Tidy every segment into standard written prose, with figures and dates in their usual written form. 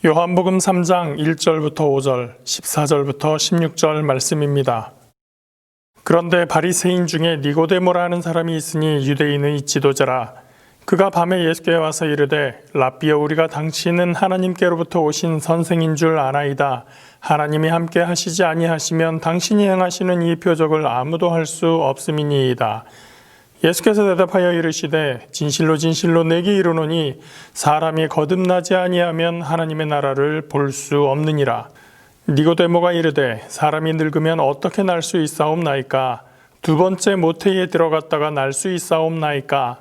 요한복음 3장 1절부터 5절, 14절부터 16절 말씀입니다. 그런데 바리새인 중에 니고데모라 하는 사람이 있으니 유대인의 지도자라. 그가 밤에 예수께 와서 이르되 랍비여, 우리가 당신은 하나님께로부터 오신 선생인 줄 아나이다. 하나님이 함께 하시지 아니하시면 당신이 행하시는 이 표적을 아무도 할 수 없음이니이다. 예수께서 대답하여 이르시되 진실로 진실로 내게 이르노니 사람이 거듭나지 아니하면 하나님의 나라를 볼 수 없느니라. 니고데모가 이르되 사람이 늙으면 어떻게 날 수 있사옵나이까? 두 번째 모태에 들어갔다가 날 수 있사옵나이까?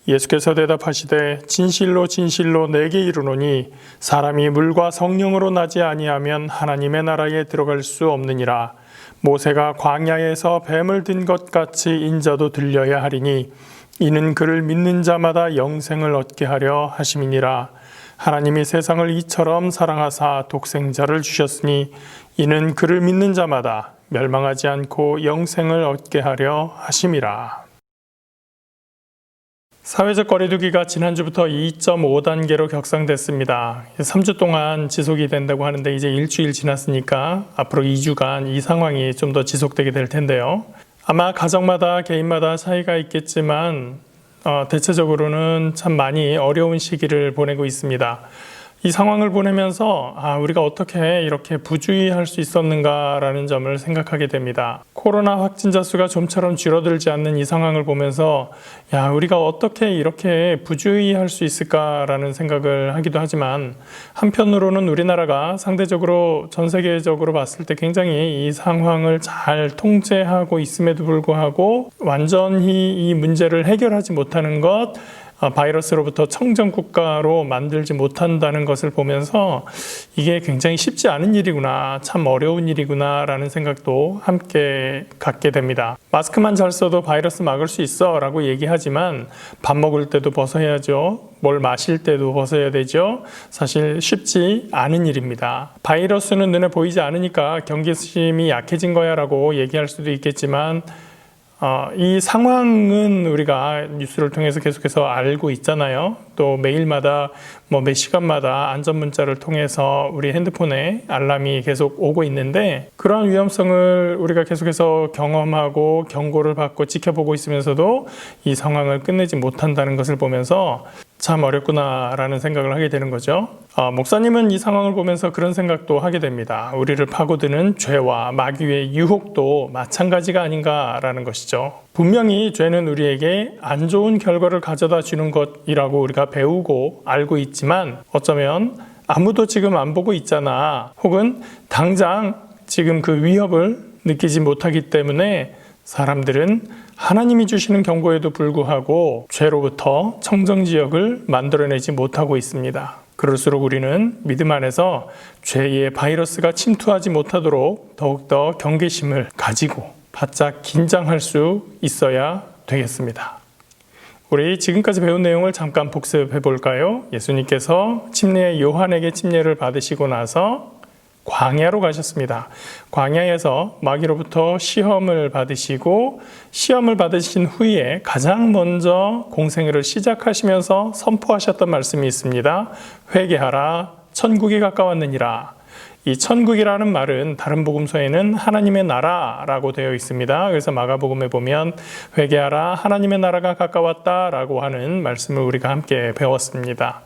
예수께서 대답하시되 진실로 진실로 내게 이르노니 사람이 물과 성령으로 나지 아니하면 하나님의 나라에 들어갈 수 없느니라. 모세가 광야에서 뱀을 든 것 같이 인자도 들려야 하리니 이는 그를 믿는 자마다 영생을 얻게 하려 하심이니라. 하나님이 세상을 이처럼 사랑하사 독생자를 주셨으니 이는 그를 믿는 자마다 멸망하지 않고 영생을 얻게 하려 하심이라. 사회적 거리두기가 지난주부터 2.5단계로 격상됐습니다. 3주 동안 지속이 된다고 하는데 이제 일주일 지났으니까 앞으로 2주간 이 상황이 좀 더 지속되게 될 텐데요. 아마 가정마다 개인마다 차이가 있겠지만 대체적으로는 참 많이 어려운 시기를 보내고 있습니다. 이 상황을 보내면서 우리가 어떻게 이렇게 부주의할 수 있었는가라는 점을 생각하게 됩니다. 코로나 확진자 수가 좀처럼 줄어들지 않는 이 상황을 보면서 우리가 어떻게 이렇게 부주의할 수 있을까라는 생각을 하기도 하지만, 한편으로는 우리나라가 상대적으로 전 세계적으로 봤을 때 굉장히 이 상황을 잘 통제하고 있음에도 불구하고 완전히 이 문제를 해결하지 못하는 것, 바이러스로부터 청정국가로 만들지 못한다는 것을 보면서 이게 굉장히 쉽지 않은 일이구나, 참 어려운 일이구나 라는 생각도 함께 갖게 됩니다. 마스크만 잘 써도 바이러스 막을 수 있어 라고 얘기하지만 밥 먹을 때도 벗어야죠. 뭘 마실 때도 벗어야 되죠. 사실 쉽지 않은 일입니다. 바이러스는 눈에 보이지 않으니까 경계심이 약해진 거야 라고 얘기할 수도 있겠지만 이 상황은 우리가 뉴스를 통해서 계속해서 알고 있잖아요. 또 매일마다 몇 시간마다 안전문자를 통해서 우리 핸드폰에 알람이 계속 오고 있는데, 그런 위험성을 우리가 계속해서 경험하고 경고를 받고 지켜보고 있으면서도 이 상황을 끝내지 못한다는 것을 보면서 참 어렵구나라는 생각을 하게 되는 거죠. 목사님은 이 상황을 보면서 그런 생각도 하게 됩니다. 우리를 파고드는 죄와 마귀의 유혹도 마찬가지가 아닌가라는 것이죠. 분명히 죄는 우리에게 안 좋은 결과를 가져다 주는 것이라고 우리가 배우고 알고 있지만, 어쩌면 아무도 지금 안 보고 있잖아, 혹은 당장 지금 그 위협을 느끼지 못하기 때문에 사람들은 하나님이 주시는 경고에도 불구하고 죄로부터 청정지역을 만들어내지 못하고 있습니다. 그럴수록 우리는 믿음 안에서 죄의 바이러스가 침투하지 못하도록 더욱더 경계심을 가지고 바짝 긴장할 수 있어야 되겠습니다. 우리 지금까지 배운 내용을 잠깐 복습해 볼까요? 예수님께서 침례 요한에게 침례를 받으시고 나서 광야로 가셨습니다. 광야에서 마귀로부터 시험을 받으시고, 시험을 받으신 후에 가장 먼저 공생애를 시작하시면서 선포하셨던 말씀이 있습니다. 회개하라, 천국이 가까웠느니라. 이 천국이라는 말은 다른 복음서에는 하나님의 나라라고 되어 있습니다. 그래서 마가복음에 보면 회개하라, 하나님의 나라가 가까웠다라고 하는 말씀을 우리가 함께 배웠습니다.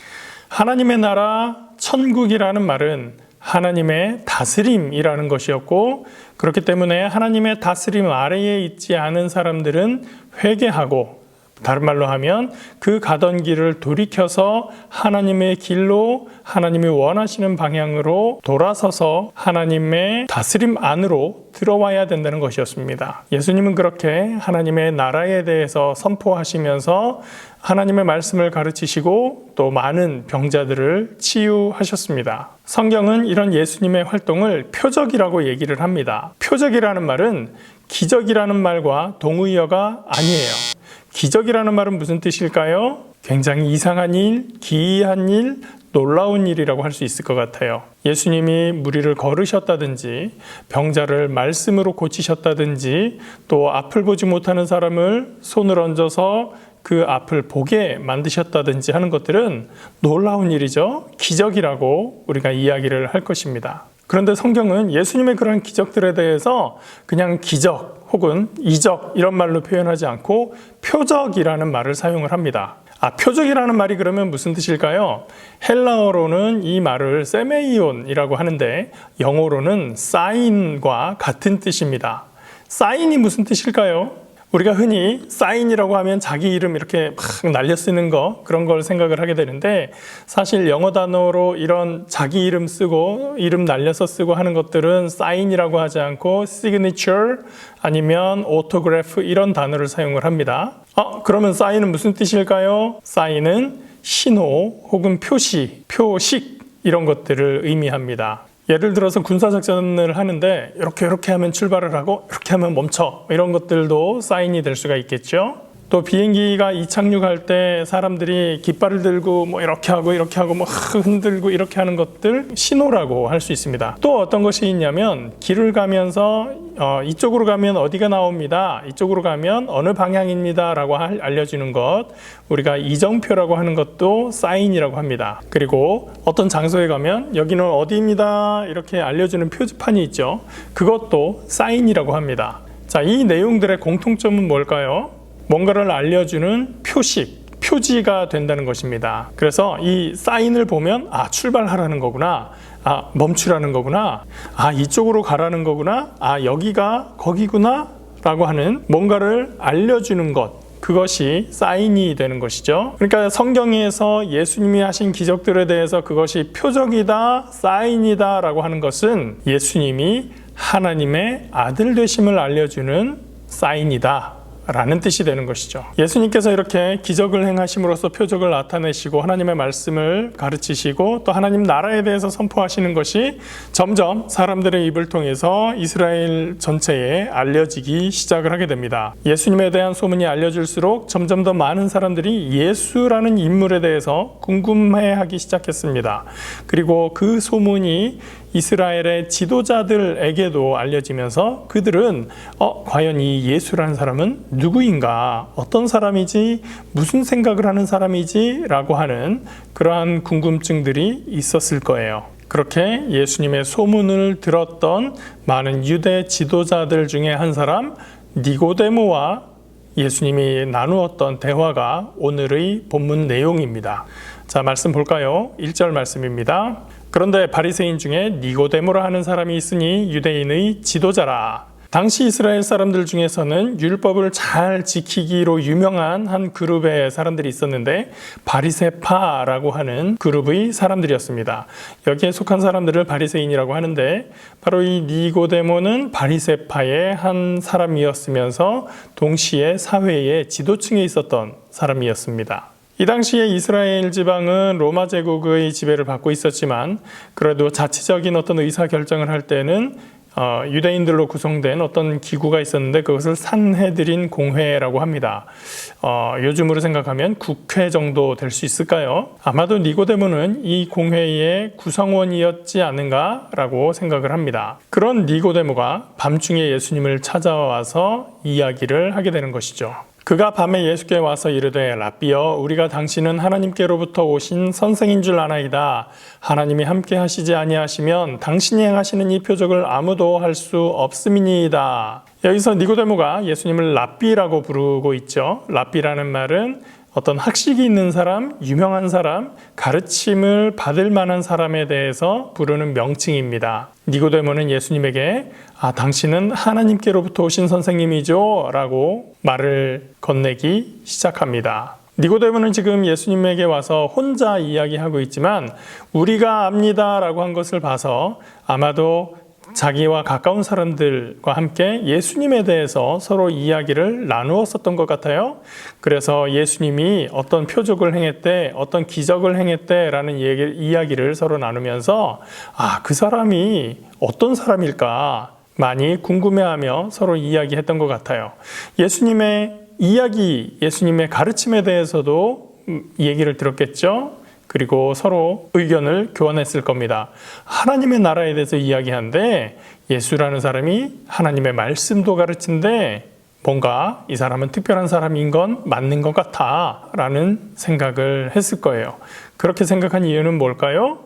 하나님의 나라, 천국이라는 말은 하나님의 다스림이라는 것이었고, 그렇기 때문에 하나님의 다스림 아래에 있지 않은 사람들은 회개하고, 다른 말로 하면 그 가던 길을 돌이켜서 하나님의 길로, 하나님이 원하시는 방향으로 돌아서서 하나님의 다스림 안으로 들어와야 된다는 것이었습니다. 예수님은 그렇게 하나님의 나라에 대해서 선포하시면서 하나님의 말씀을 가르치시고 또 많은 병자들을 치유하셨습니다. 성경은 이런 예수님의 활동을 표적이라고 얘기를 합니다. 표적이라는 말은 기적이라는 말과 동의어가 아니에요. 기적이라는 말은 무슨 뜻일까요? 굉장히 이상한 일, 기이한 일, 놀라운 일이라고 할 수 있을 것 같아요. 예수님이 무리를 걸으셨다든지, 병자를 말씀으로 고치셨다든지, 또 앞을 보지 못하는 사람을 손을 얹어서 그 앞을 보게 만드셨다든지 하는 것들은 놀라운 일이죠. 기적이라고 우리가 이야기를 할 것입니다. 그런데 성경은 예수님의 그런 기적들에 대해서 그냥 기적 혹은 이적 이런 말로 표현하지 않고 표적이라는 말을 사용을 합니다. 표적이라는 말이 그러면 무슨 뜻일까요? 헬라어로는 이 말을 세메이온이라고 하는데 영어로는 사인과 같은 뜻입니다. 사인이 무슨 뜻일까요? 우리가 흔히 사인이라고 하면 자기 이름 이렇게 막 날려 쓰는 거, 그런 걸 생각을 하게 되는데, 사실 영어 단어로 이런 자기 이름 쓰고 이름 날려서 쓰고 하는 것들은 사인이라고 하지 않고 signature 아니면 autograph 이런 단어를 사용을 합니다. 그러면 사인은 무슨 뜻일까요? 사인은 신호 혹은 표시, 표식 이런 것들을 의미합니다. 예를 들어서 군사작전을 하는데 이렇게 하면 출발을 하고 이렇게 하면 멈춰, 이런 것들도 사인이 될 수가 있겠죠. 또 비행기가 이착륙할 때 사람들이 깃발을 들고 이렇게 하고 흔들고 이렇게 하는 것들 신호라고 할 수 있습니다. 또 어떤 것이 있냐면 길을 가면서 이쪽으로 가면 어디가 나옵니다, 이쪽으로 가면 어느 방향입니다 라고 알려주는 것, 우리가 이정표라고 하는 것도 사인이라고 합니다. 그리고 어떤 장소에 가면 여기는 어디입니다 이렇게 알려주는 표지판이 있죠. 그것도 사인이라고 합니다. 자, 이 내용들의 공통점은 뭘까요? 뭔가를 알려주는 표식, 표지가 된다는 것입니다. 그래서 이 사인을 보면 출발하라는 거구나, 멈추라는 거구나, 이쪽으로 가라는 거구나, 여기가 거기구나 라고 하는 뭔가를 알려주는 것, 그것이 사인이 되는 것이죠. 그러니까 성경에서 예수님이 하신 기적들에 대해서 그것이 표적이다, 사인이다 라고 하는 것은 예수님이 하나님의 아들 되심을 알려주는 사인이다 라는 뜻이 되는 것이죠. 예수님께서 이렇게 기적을 행하심으로써 표적을 나타내시고 하나님의 말씀을 가르치시고 또 하나님 나라에 대해서 선포하시는 것이 점점 사람들의 입을 통해서 이스라엘 전체에 알려지기 시작을 하게 됩니다. 예수님에 대한 소문이 알려질수록 점점 더 많은 사람들이 예수라는 인물에 대해서 궁금해하기 시작했습니다. 그리고 그 소문이 이스라엘의 지도자들에게도 알려지면서 그들은 과연 이 예수라는 사람은 누구인가, 어떤 사람이지, 무슨 생각을 하는 사람이지 라고 하는 그러한 궁금증들이 있었을 거예요. 그렇게 예수님의 소문을 들었던 많은 유대 지도자들 중에 한 사람 니고데모와 예수님이 나누었던 대화가 오늘의 본문 내용입니다. 자, 말씀 볼까요? 1절 말씀입니다. 그런데 바리새인 중에 니고데모라 하는 사람이 있으니 유대인의 지도자라. 당시 이스라엘 사람들 중에서는 율법을 잘 지키기로 유명한 한 그룹의 사람들이 있었는데 바리새파라고 하는 그룹의 사람들이었습니다. 여기에 속한 사람들을 바리새인이라고 하는데 바로 이 니고데모는 바리새파의 한 사람이었으면서 동시에 사회의 지도층에 있었던 사람이었습니다. 이 당시에 이스라엘 지방은 로마 제국의 지배를 받고 있었지만 그래도 자치적인 어떤 의사결정을 할 때는 유대인들로 구성된 어떤 기구가 있었는데 그것을 산헤드린 공회라고 합니다. 요즘으로 생각하면 국회 정도 될 수 있을까요? 아마도 니고데모는 이 공회의 구성원이었지 않은가라고 생각을 합니다. 그런 니고데모가 밤중에 예수님을 찾아와서 이야기를 하게 되는 것이죠. 그가 밤에 예수께 와서 이르되 라삐여, 우리가 당신은 하나님께로부터 오신 선생인 줄 아나이다. 하나님이 함께 하시지 아니하시면 당신이 행하시는 이 표적을 아무도 할 수 없음이니이다. 여기서 니고데모가 예수님을 라삐라고 부르고 있죠. 라삐라는 말은 어떤 학식이 있는 사람, 유명한 사람, 가르침을 받을 만한 사람에 대해서 부르는 명칭입니다. 니고데모는 예수님에게 당신은 하나님께로부터 오신 선생님이죠 라고 말을 건네기 시작합니다. 니고데모는 지금 예수님에게 와서 혼자 이야기하고 있지만 우리가 압니다 라고 한 것을 봐서 아마도 자기와 가까운 사람들과 함께 예수님에 대해서 서로 이야기를 나누었었던 것 같아요. 그래서 예수님이 어떤 표적을 행했대, 어떤 기적을 행했대라는 이야기를 서로 나누면서 그 사람이 어떤 사람일까 많이 궁금해하며 서로 이야기했던 것 같아요. 예수님의 이야기, 예수님의 가르침에 대해서도 얘기를 들었겠죠. 그리고 서로 의견을 교환했을 겁니다. 하나님의 나라에 대해서 이야기하는데 예수라는 사람이 하나님의 말씀도 가르친데 뭔가 이 사람은 특별한 사람인 건 맞는 것 같아 라는 생각을 했을 거예요. 그렇게 생각한 이유는 뭘까요?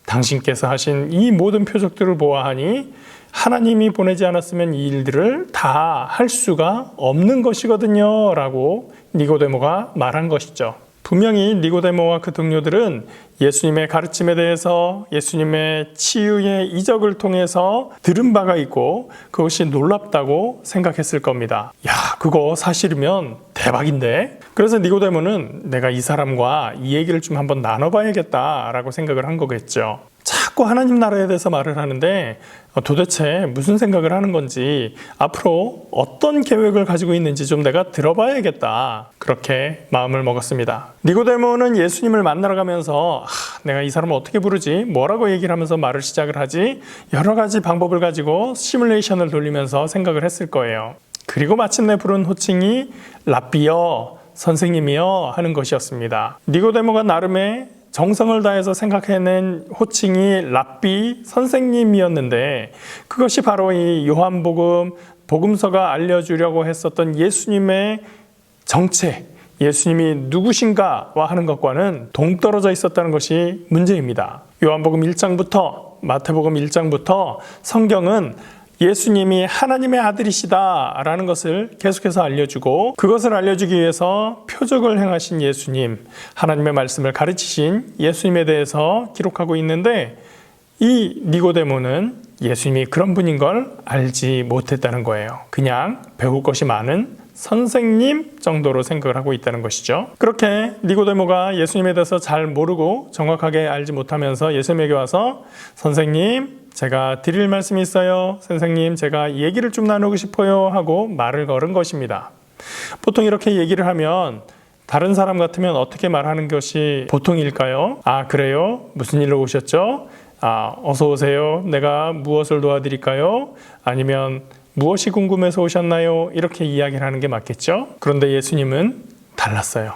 당신께서 하신 이 모든 표적들을 보아하니 하나님이 보내지 않았으면 이 일들을 다 할 수가 없는 것이거든요 라고 니고데모가 말한 것이죠. 분명히 니고데모와 그 동료들은 예수님의 가르침에 대해서 예수님의 치유의 이적을 통해서 들은 바가 있고 그것이 놀랍다고 생각했을 겁니다. 야, 그거 사실이면 대박인데? 그래서 니고데모는 내가 이 사람과 이 얘기를 좀 한번 나눠봐야겠다라고 생각을 한 거겠죠. 자꾸 하나님 나라에 대해서 말을 하는데 도대체 무슨 생각을 하는 건지 앞으로 어떤 계획을 가지고 있는지 좀 내가 들어봐야겠다. 그렇게 마음을 먹었습니다. 니고데모는 예수님을 만나러 가면서 내가 이 사람을 어떻게 부르지? 뭐라고 얘기를 하면서 말을 시작을 하지? 여러 가지 방법을 가지고 시뮬레이션을 돌리면서 생각을 했을 거예요. 그리고 마침내 부른 호칭이 랍비여, 선생님이여 하는 것이었습니다. 니고데모가 나름의 정성을 다해서 생각해낸 호칭이 랍비 선생님이었는데 그것이 바로 이 요한복음 복음서가 알려주려고 했었던 예수님의 정체, 예수님이 누구신가와 하는 것과는 동떨어져 있었다는 것이 문제입니다. 요한복음 1장부터 마태복음 1장부터 성경은 예수님이 하나님의 아들이시다라는 것을 계속해서 알려주고 그것을 알려주기 위해서 표적을 행하신 예수님, 하나님의 말씀을 가르치신 예수님에 대해서 기록하고 있는데 이 니고데모는 예수님이 그런 분인 걸 알지 못했다는 거예요. 그냥 배울 것이 많은 선생님 정도로 생각을 하고 있다는 것이죠. 그렇게 니고데모가 예수님에 대해서 잘 모르고 정확하게 알지 못하면서 예수님에게 와서 선생님, 제가 드릴 말씀이 있어요. 선생님, 제가 얘기를 좀 나누고 싶어요 하고 말을 걸은 것입니다. 보통 이렇게 얘기를 하면 다른 사람 같으면 어떻게 말하는 것이 보통일까요? 아, 그래요? 무슨 일로 오셨죠? 아, 어서 오세요. 내가 무엇을 도와드릴까요? 아니면 무엇이 궁금해서 오셨나요? 이렇게 이야기를 하는 게 맞겠죠? 그런데 예수님은 달랐어요.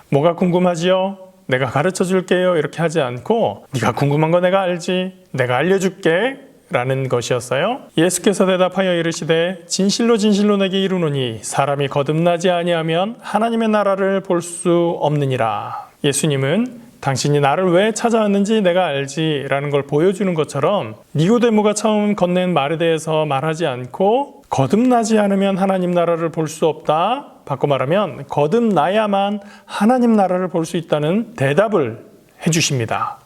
뭐가 궁금하지요? 내가 가르쳐 줄게요. 이렇게 하지 않고 네가 궁금한 거 내가 알지. 내가 알려줄게. 라는 것이었어요. 예수께서 대답하여 이르시되 진실로 진실로 내게 이르노니 사람이 거듭나지 아니하면 하나님의 나라를 볼 수 없느니라. 예수님은 당신이 나를 왜 찾아왔는지 내가 알지 라는 걸 보여주는 것처럼 니고데모가 처음 건넨 말에 대해서 말하지 않고 거듭나지 않으면 하나님 나라를 볼 수 없다. 바꿔 말하면 거듭나야만 하나님 나라를 볼 수 있다는 대답을 해주십니다.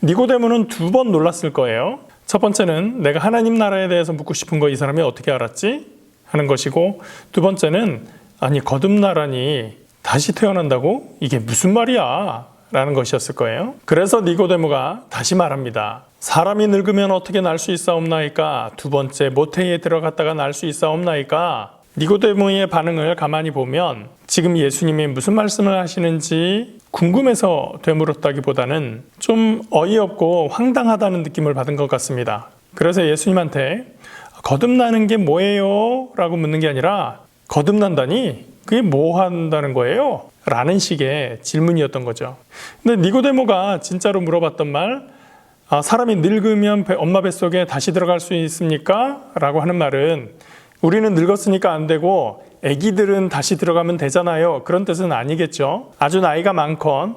니고데모는 2번 놀랐을 거예요. 첫 번째는 내가 하나님 나라에 대해서 묻고 싶은 거 이 사람이 어떻게 알았지? 하는 것이고 두 번째는 아니 거듭나라니 다시 태어난다고? 이게 무슨 말이야? 라는 것이었을 거예요. 그래서 니고데모가 다시 말합니다. 사람이 늙으면 어떻게 날 수 있사옵나이까? 두 번째 모태에 들어갔다가 날 수 있사옵나이까? 니고데모의 반응을 가만히 보면 지금 예수님이 무슨 말씀을 하시는지 궁금해서 되물었다기보다는 좀 어이없고 황당하다는 느낌을 받은 것 같습니다. 그래서 예수님한테 거듭나는 게 뭐예요? 라고 묻는 게 아니라 거듭난다니 그게 뭐 한다는 거예요? 라는 식의 질문이었던 거죠. 근데 니고데모가 진짜로 물어봤던 말, 사람이 늙으면 엄마 뱃속에 다시 들어갈 수 있습니까? 라고 하는 말은 우리는 늙었으니까 안 되고 아기들은 다시 들어가면 되잖아요. 그런 뜻은 아니겠죠. 아주 나이가 많건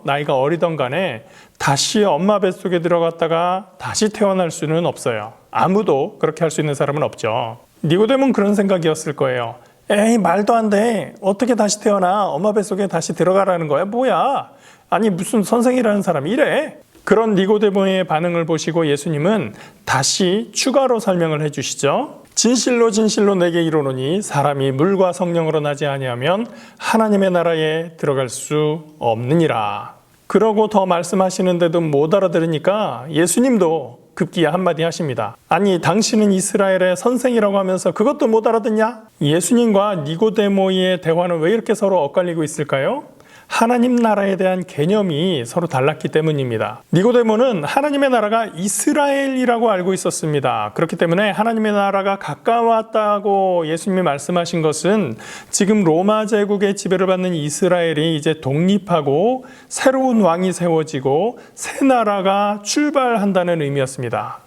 나이가 어리던 간에 다시 엄마 뱃속에 들어갔다가 다시 태어날 수는 없어요. 아무도 그렇게 할 수 있는 사람은 없죠. 니고데모는 그런 생각이었을 거예요. 에이, 말도 안 돼. 어떻게 다시 태어나? 엄마 뱃속에 다시 들어가라는 거야? 뭐야? 아니 무슨 선생이라는 사람이 이래? 그런 니고데모의 반응을 보시고 예수님은 다시 추가로 설명을 해주시죠. 진실로 진실로 내게 이르노니 사람이 물과 성령으로 나지 아니하면 하나님의 나라에 들어갈 수 없느니라. 그러고 더 말씀하시는데도 못 알아들으니까 예수님도 급기야 한마디 하십니다. 아니 당신은 이스라엘의 선생이라고 하면서 그것도 못 알아듣냐? 예수님과 니고데모의 대화는 왜 이렇게 서로 엇갈리고 있을까요? 하나님 나라에 대한 개념이 서로 달랐기 때문입니다. 니고데모는 하나님의 나라가 이스라엘이라고 알고 있었습니다. 그렇기 때문에 하나님의 나라가 가까웠다고 예수님이 말씀하신 것은 지금 로마 제국의 지배를 받는 이스라엘이 이제 독립하고 새로운 왕이 세워지고 새 나라가 출발한다는 의미였습니다.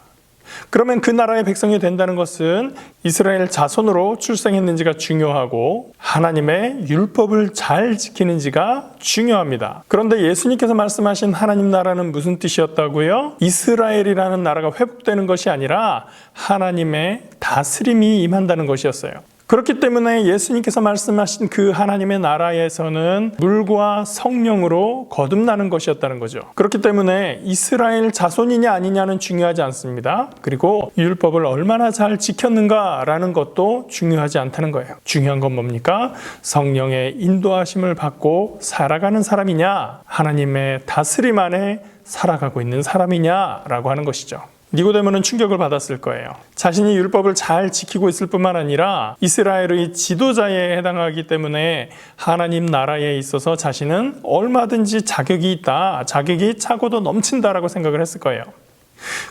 그러면 그 나라의 백성이 된다는 것은 이스라엘 자손으로 출생했는지가 중요하고 하나님의 율법을 잘 지키는지가 중요합니다. 그런데 예수님께서 말씀하신 하나님 나라는 무슨 뜻이었다고요? 이스라엘이라는 나라가 회복되는 것이 아니라 하나님의 다스림이 임한다는 것이었어요. 그렇기 때문에 예수님께서 말씀하신 그 하나님의 나라에서는 물과 성령으로 거듭나는 것이었다는 거죠. 그렇기 때문에 이스라엘 자손이냐 아니냐는 중요하지 않습니다. 그리고 율법을 얼마나 잘 지켰는가라는 것도 중요하지 않다는 거예요. 중요한 건 뭡니까? 성령의 인도하심을 받고 살아가는 사람이냐, 하나님의 다스림 안에 살아가고 있는 사람이냐라고 하는 것이죠. 니고데모는 충격을 받았을 거예요. 자신이 율법을 잘 지키고 있을 뿐만 아니라 이스라엘의 지도자에 해당하기 때문에 하나님 나라에 있어서 자신은 얼마든지 자격이 있다, 자격이 차고도 넘친다라고 생각을 했을 거예요.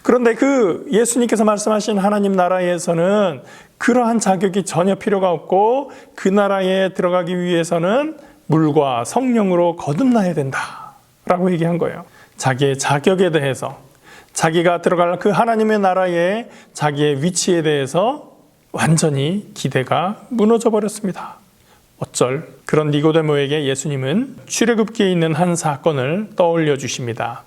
그런데 그 예수님께서 말씀하신 하나님 나라에서는 그러한 자격이 전혀 필요가 없고 그 나라에 들어가기 위해서는 물과 성령으로 거듭나야 된다라고 얘기한 거예요. 자기의 자격에 대해서, 자기가 들어갈 그 하나님의 나라의 자기의 위치에 대해서 완전히 기대가 무너져 버렸습니다. 어쩔? 그런 니고데모에게 예수님은 출애굽기에 있는 한 사건을 떠올려 주십니다.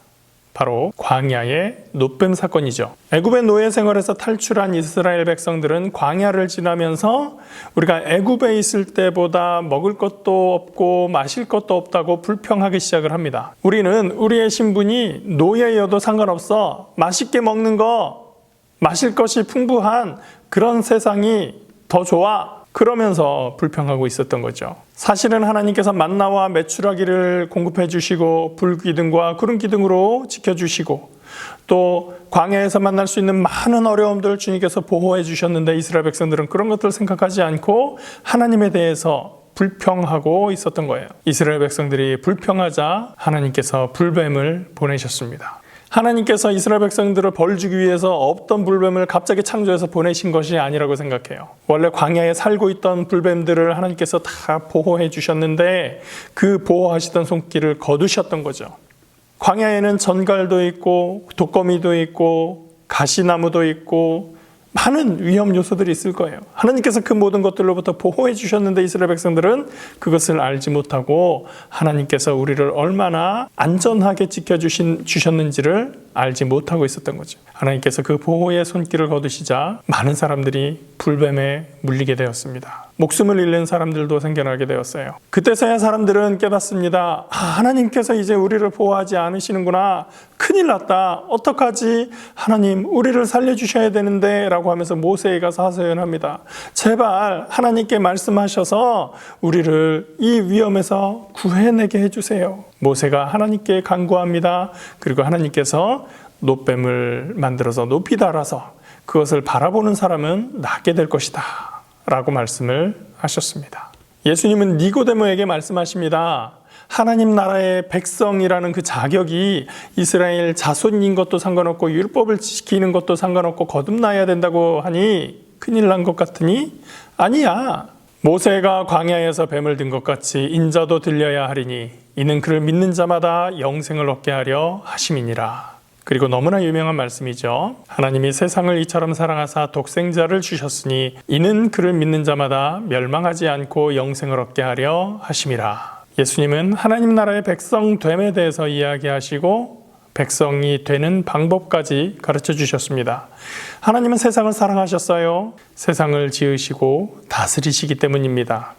바로 광야의 노뱀 사건이죠. 애굽의 노예 생활에서 탈출한 이스라엘 백성들은 광야를 지나면서 우리가 애굽에 있을 때보다 먹을 것도 없고 마실 것도 없다고 불평하기 시작을 합니다. 우리는 우리의 신분이 노예여도 상관없어. 맛있게 먹는 거, 마실 것이 풍부한 그런 세상이 더 좋아. 그러면서 불평하고 있었던 거죠. 사실은 하나님께서 만나와 메추라기를 공급해 주시고 불기둥과 구름기둥으로 지켜주시고 또 광야에서 만날 수 있는 많은 어려움들 주님께서 보호해 주셨는데 이스라엘 백성들은 그런 것들을 생각하지 않고 하나님에 대해서 불평하고 있었던 거예요. 이스라엘 백성들이 불평하자 하나님께서 불뱀을 보내셨습니다. 하나님께서 이스라엘 백성들을 벌 주기 위해서 없던 불뱀을 갑자기 창조해서 보내신 것이 아니라고 생각해요. 원래 광야에 살고 있던 불뱀들을 하나님께서 다 보호해 주셨는데 그 보호하시던 손길을 거두셨던 거죠. 광야에는 전갈도 있고 독거미도 있고 가시나무도 있고 많은 위험 요소들이 있을 거예요. 하나님께서 그 모든 것들로부터 보호해 주셨는데 이스라엘 백성들은 그것을 알지 못하고 하나님께서 우리를 얼마나 안전하게 지켜주셨는지를 알지 못하고 있었던 거죠. 하나님께서 그 보호의 손길을 거두시자 많은 사람들이 불뱀에 물리게 되었습니다. 목숨을 잃는 사람들도 생겨나게 되었어요. 그때서야 사람들은 깨닫습니다. 하나님께서 이제 우리를 보호하지 않으시는구나. 큰일 났다. 어떡하지? 하나님 우리를 살려주셔야 되는데 라고 하면서 모세에 가서 하소연합니다. 제발 하나님께 말씀하셔서 우리를 이 위험에서 구해내게 해주세요. 모세가 하나님께 간구합니다. 그리고 하나님께서 노뱀을 만들어서 높이 달아서 그것을 바라보는 사람은 낫게 될 것이다 라고 말씀을 하셨습니다. 예수님은 니고데모에게 말씀하십니다. 하나님 나라의 백성이라는 그 자격이 이스라엘 자손인 것도 상관없고 율법을 지키는 것도 상관없고 거듭나야 된다고 하니 큰일 난 것 같으니 아니야. 모세가 광야에서 뱀을 든 것 같이 인자도 들려야 하리니 이는 그를 믿는 자마다 영생을 얻게 하려 하심이니라. 그리고 너무나 유명한 말씀이죠. 하나님이 세상을 이처럼 사랑하사 독생자를 주셨으니 이는 그를 믿는 자마다 멸망하지 않고 영생을 얻게 하려 하심이라. 예수님은 하나님 나라의 백성됨에 대해서 이야기하시고 백성이 되는 방법까지 가르쳐 주셨습니다. 하나님은 세상을 사랑하셨어요. 세상을 지으시고 다스리시기 때문입니다.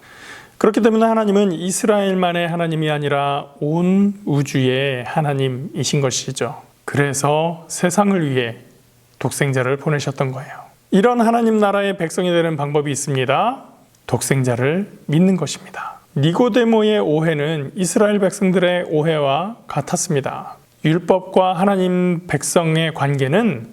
그렇기 때문에 하나님은 이스라엘만의 하나님이 아니라 온 우주의 하나님이신 것이죠. 그래서 세상을 위해 독생자를 보내셨던 거예요. 이런 하나님 나라의 백성이 되는 방법이 있습니다. 독생자를 믿는 것입니다. 니고데모의 오해는 이스라엘 백성들의 오해와 같았습니다. 율법과 하나님 백성의 관계는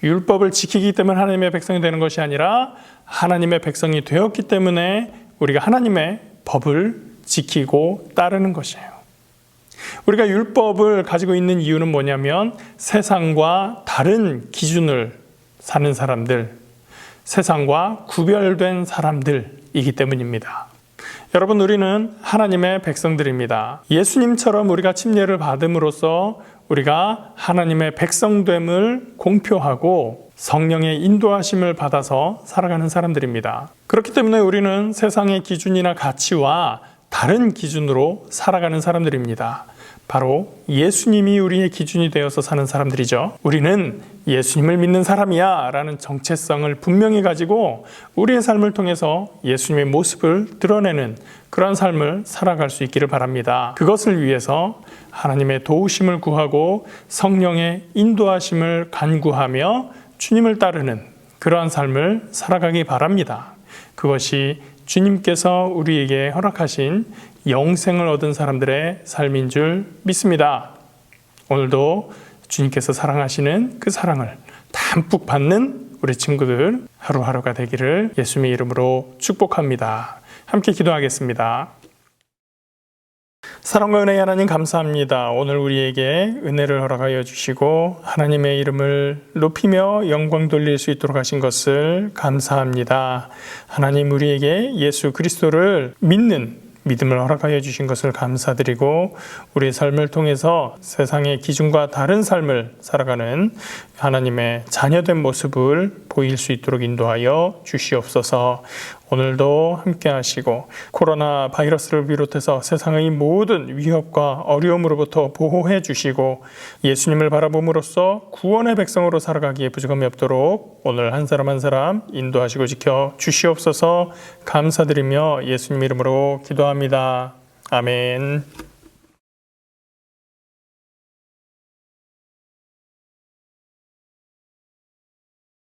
율법을 지키기 때문에 하나님의 백성이 되는 것이 아니라 하나님의 백성이 되었기 때문에 우리가 하나님의 법을 지키고 따르는 것이에요. 우리가 율법을 가지고 있는 이유는 뭐냐면 세상과 다른 기준을 사는 사람들, 세상과 구별된 사람들이기 때문입니다. 여러분, 우리는 하나님의 백성들입니다. 예수님처럼 우리가 침례를 받음으로써 우리가 하나님의 백성됨을 공표하고 성령의 인도하심을 받아서 살아가는 사람들입니다. 그렇기 때문에 우리는 세상의 기준이나 가치와 다른 기준으로 살아가는 사람들입니다. 바로 예수님이 우리의 기준이 되어서 사는 사람들이죠. 우리는 예수님을 믿는 사람이야 라는 정체성을 분명히 가지고 우리의 삶을 통해서 예수님의 모습을 드러내는 그런 삶을 살아갈 수 있기를 바랍니다. 그것을 위해서 하나님의 도우심을 구하고 성령의 인도하심을 간구하며 주님을 따르는 그러한 삶을 살아가기 바랍니다. 그것이 주님께서 우리에게 허락하신 영생을 얻은 사람들의 삶인 줄 믿습니다. 오늘도 주님께서 사랑하시는 그 사랑을 담뿍 받는 우리 친구들 하루하루가 되기를 예수님의 이름으로 축복합니다. 함께 기도하겠습니다. 사랑과 은혜의 하나님 감사합니다. 오늘 우리에게 은혜를 허락하여 주시고 하나님의 이름을 높이며 영광 돌릴 수 있도록 하신 것을 감사합니다. 하나님 우리에게 예수 그리스도를 믿는 믿음을 허락하여 주신 것을 감사드리고 우리의 삶을 통해서 세상의 기준과 다른 삶을 살아가는 하나님의 자녀된 모습을 보일 수 있도록 인도하여 주시옵소서. 오늘도 함께 하시고 코로나 바이러스를 비롯해서 세상의 모든 위협과 어려움으로부터 보호해 주시고 예수님을 바라봄으로써 구원의 백성으로 살아가기에 부족함이 없도록 오늘 한 사람 한 사람 인도하시고 지켜 주시옵소서. 감사드리며 예수님 이름으로 기도합니다. 아멘.